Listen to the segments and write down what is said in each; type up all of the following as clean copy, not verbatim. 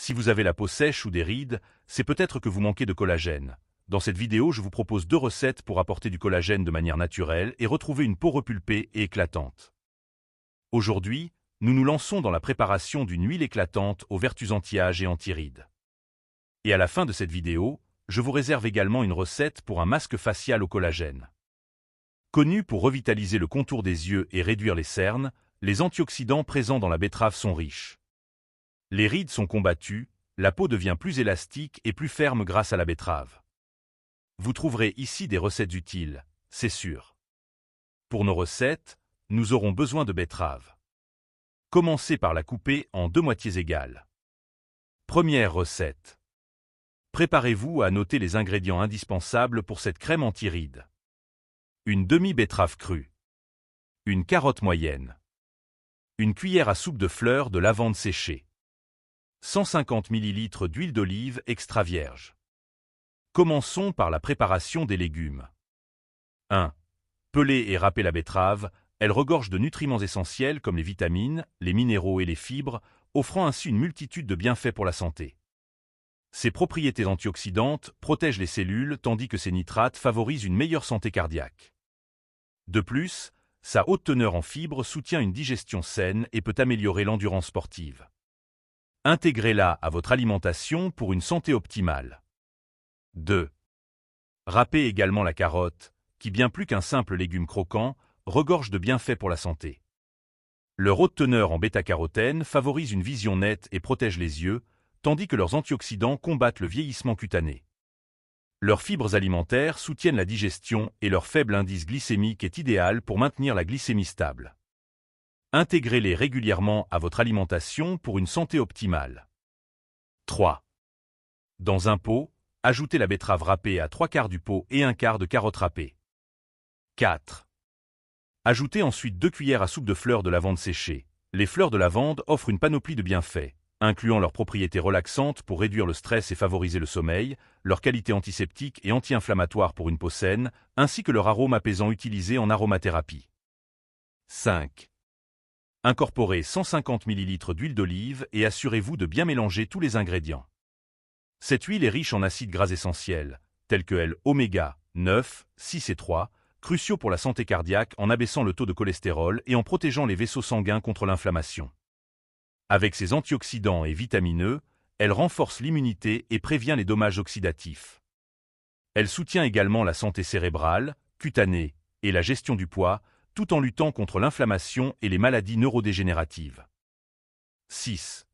Si vous avez la peau sèche ou des rides, c'est peut-être que vous manquez de collagène. Dans cette vidéo, je vous propose 2 recettes pour apporter du collagène de manière naturelle et retrouver une peau repulpée et éclatante. Aujourd'hui, nous nous lançons dans la préparation d'une huile éclatante aux vertus anti-âge et anti-rides. Et à la fin de cette vidéo, je vous réserve également une recette pour un masque facial au collagène. Connu pour revitaliser le contour des yeux et réduire les cernes, les antioxydants présents dans la betterave sont riches. Les rides sont combattues, la peau devient plus élastique et plus ferme grâce à la betterave. Vous trouverez ici des recettes utiles, c'est sûr. Pour nos recettes, nous aurons besoin de betterave. Commencez par la couper en 2 moitiés égales. Première recette. Préparez-vous à noter les ingrédients indispensables pour cette crème anti-rides. Une demi-betterave crue. Une carotte moyenne. Une cuillère à soupe de fleurs de lavande séchée. 150 ml d'huile d'olive extra vierge. Commençons par la préparation des légumes. 1. Peler et râper la betterave, elle regorge de nutriments essentiels comme les vitamines, les minéraux et les fibres, offrant ainsi une multitude de bienfaits pour la santé. Ses propriétés antioxydantes protègent les cellules tandis que ses nitrates favorisent une meilleure santé cardiaque. De plus, sa haute teneur en fibres soutient une digestion saine et peut améliorer l'endurance sportive. Intégrez-la à votre alimentation pour une santé optimale. 2. Râpez également la carotte, qui bien plus qu'un simple légume croquant, regorge de bienfaits pour la santé. Leur haute teneur en bêta-carotène favorise une vision nette et protège les yeux, tandis que leurs antioxydants combattent le vieillissement cutané. Leurs fibres alimentaires soutiennent la digestion et leur faible indice glycémique est idéal pour maintenir la glycémie stable. Intégrez-les régulièrement à votre alimentation pour une santé optimale. 3. Dans un pot, ajoutez la betterave râpée à 3/4 du pot et 1/4 de carottes râpées. 4. Ajoutez ensuite 2 cuillères à soupe de fleurs de lavande séchée. Les fleurs de lavande offrent une panoplie de bienfaits, incluant leurs propriétés relaxantes pour réduire le stress et favoriser le sommeil, leur qualité antiseptique et anti-inflammatoire pour une peau saine, ainsi que leur arôme apaisant utilisé en aromathérapie. 5. Incorporez 150 ml d'huile d'olive et assurez-vous de bien mélanger tous les ingrédients. Cette huile est riche en acides gras essentiels, tels que l'oméga 9, 6 et 3, cruciaux pour la santé cardiaque en abaissant le taux de cholestérol et en protégeant les vaisseaux sanguins contre l'inflammation. Avec ses antioxydants et vitamineux, elle renforce l'immunité et prévient les dommages oxydatifs. Elle soutient également la santé cérébrale, cutanée et la gestion du poids, tout en luttant contre l'inflammation et les maladies neurodégénératives. 6.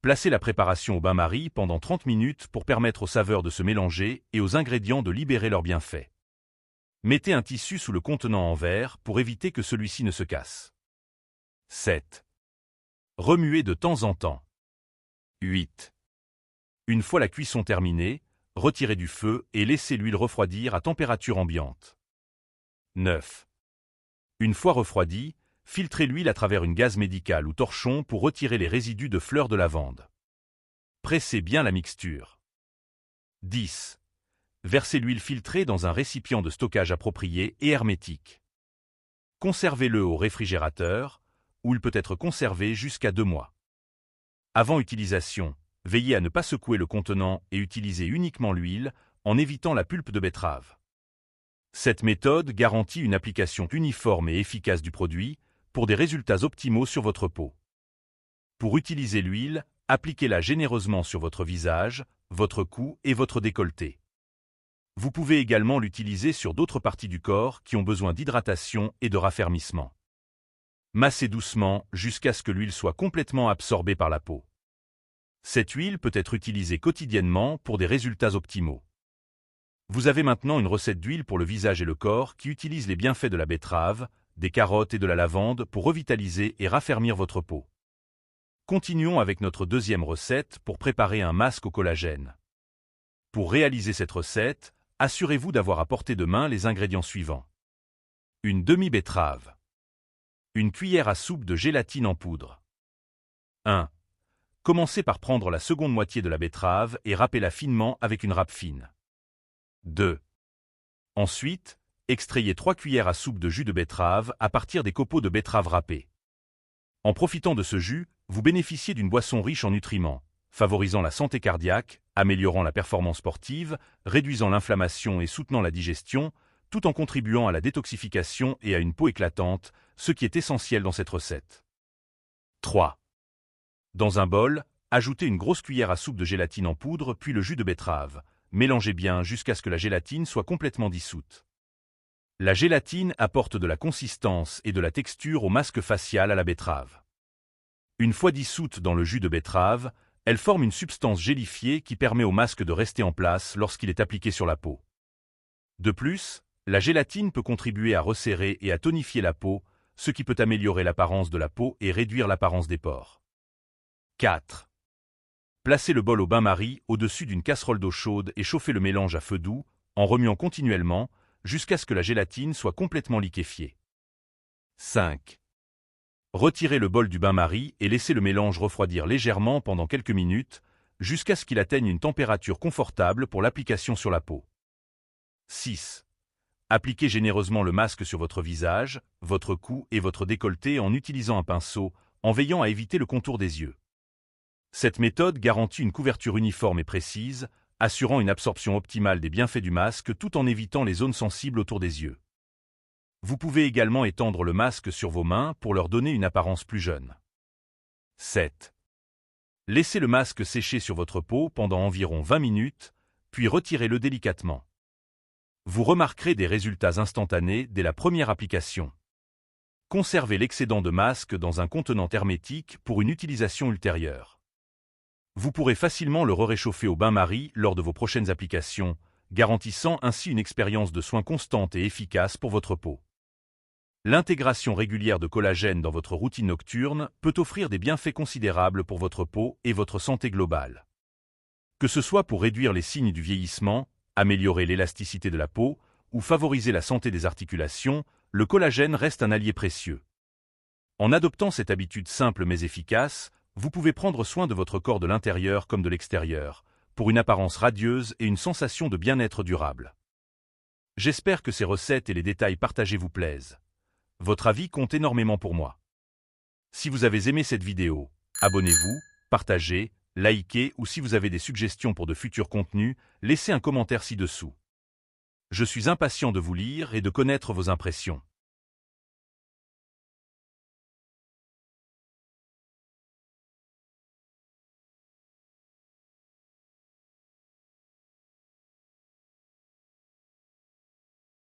Placez la préparation au bain-marie pendant 30 minutes pour permettre aux saveurs de se mélanger et aux ingrédients de libérer leurs bienfaits. Mettez un tissu sous le contenant en verre pour éviter que celui-ci ne se casse. 7. Remuez de temps en temps. 8. Une fois la cuisson terminée, retirez du feu et laissez l'huile refroidir à température ambiante. 9. Une fois refroidie, filtrez l'huile à travers une gaze médicale ou torchon pour retirer les résidus de fleurs de lavande. Pressez bien la mixture. 10. Versez l'huile filtrée dans un récipient de stockage approprié et hermétique. Conservez-le au réfrigérateur, où il peut être conservé jusqu'à 2 mois. Avant utilisation, veillez à ne pas secouer le contenant et utilisez uniquement l'huile, en évitant la pulpe de betterave. Cette méthode garantit une application uniforme et efficace du produit, pour des résultats optimaux sur votre peau. Pour utiliser l'huile, appliquez-la généreusement sur votre visage, votre cou et votre décolleté. Vous pouvez également l'utiliser sur d'autres parties du corps qui ont besoin d'hydratation et de raffermissement. Massez doucement jusqu'à ce que l'huile soit complètement absorbée par la peau. Cette huile peut être utilisée quotidiennement pour des résultats optimaux. Vous avez maintenant une recette d'huile pour le visage et le corps qui utilise les bienfaits de la betterave, des carottes et de la lavande pour revitaliser et raffermir votre peau. Continuons avec notre deuxième recette pour préparer un masque au collagène. Pour réaliser cette recette, assurez-vous d'avoir à portée de main les ingrédients suivants. Une demi-betterave. Une cuillère à soupe de gélatine en poudre. 1. Commencez par prendre la seconde moitié de la betterave et râpez-la finement avec une râpe fine. 2. Ensuite, extrayez 3 cuillères à soupe de jus de betterave à partir des copeaux de betterave râpés. En profitant de ce jus, vous bénéficiez d'une boisson riche en nutriments, favorisant la santé cardiaque, améliorant la performance sportive, réduisant l'inflammation et soutenant la digestion, tout en contribuant à la détoxification et à une peau éclatante, ce qui est essentiel dans cette recette. 3. Dans un bol, ajoutez une grosse cuillère à soupe de gélatine en poudre puis le jus de betterave. Mélangez bien jusqu'à ce que la gélatine soit complètement dissoute. La gélatine apporte de la consistance et de la texture au masque facial à la betterave. Une fois dissoute dans le jus de betterave, elle forme une substance gélifiée qui permet au masque de rester en place lorsqu'il est appliqué sur la peau. De plus, la gélatine peut contribuer à resserrer et à tonifier la peau, ce qui peut améliorer l'apparence de la peau et réduire l'apparence des pores. 4. Placez le bol au bain-marie au-dessus d'une casserole d'eau chaude et chauffez le mélange à feu doux, en remuant continuellement, jusqu'à ce que la gélatine soit complètement liquéfiée. 5. Retirez le bol du bain-marie et laissez le mélange refroidir légèrement pendant quelques minutes, jusqu'à ce qu'il atteigne une température confortable pour l'application sur la peau. 6. Appliquez généreusement le masque sur votre visage, votre cou et votre décolleté en utilisant un pinceau, en veillant à éviter le contour des yeux. Cette méthode garantit une couverture uniforme et précise, assurant une absorption optimale des bienfaits du masque tout en évitant les zones sensibles autour des yeux. Vous pouvez également étendre le masque sur vos mains pour leur donner une apparence plus jeune. 7. Laissez le masque sécher sur votre peau pendant environ 20 minutes, puis retirez-le délicatement. Vous remarquerez des résultats instantanés dès la première application. Conservez l'excédent de masque dans un contenant hermétique pour une utilisation ultérieure. Vous pourrez facilement le réchauffer au bain-marie lors de vos prochaines applications, garantissant ainsi une expérience de soins constante et efficace pour votre peau. L'intégration régulière de collagène dans votre routine nocturne peut offrir des bienfaits considérables pour votre peau et votre santé globale. Que ce soit pour réduire les signes du vieillissement, améliorer l'élasticité de la peau ou favoriser la santé des articulations, le collagène reste un allié précieux. En adoptant cette habitude simple mais efficace, vous pouvez prendre soin de votre corps de l'intérieur comme de l'extérieur, pour une apparence radieuse et une sensation de bien-être durable. J'espère que ces recettes et les détails partagés vous plaisent. Votre avis compte énormément pour moi. Si vous avez aimé cette vidéo, abonnez-vous, partagez, likez ou si vous avez des suggestions pour de futurs contenus, laissez un commentaire ci-dessous. Je suis impatient de vous lire et de connaître vos impressions.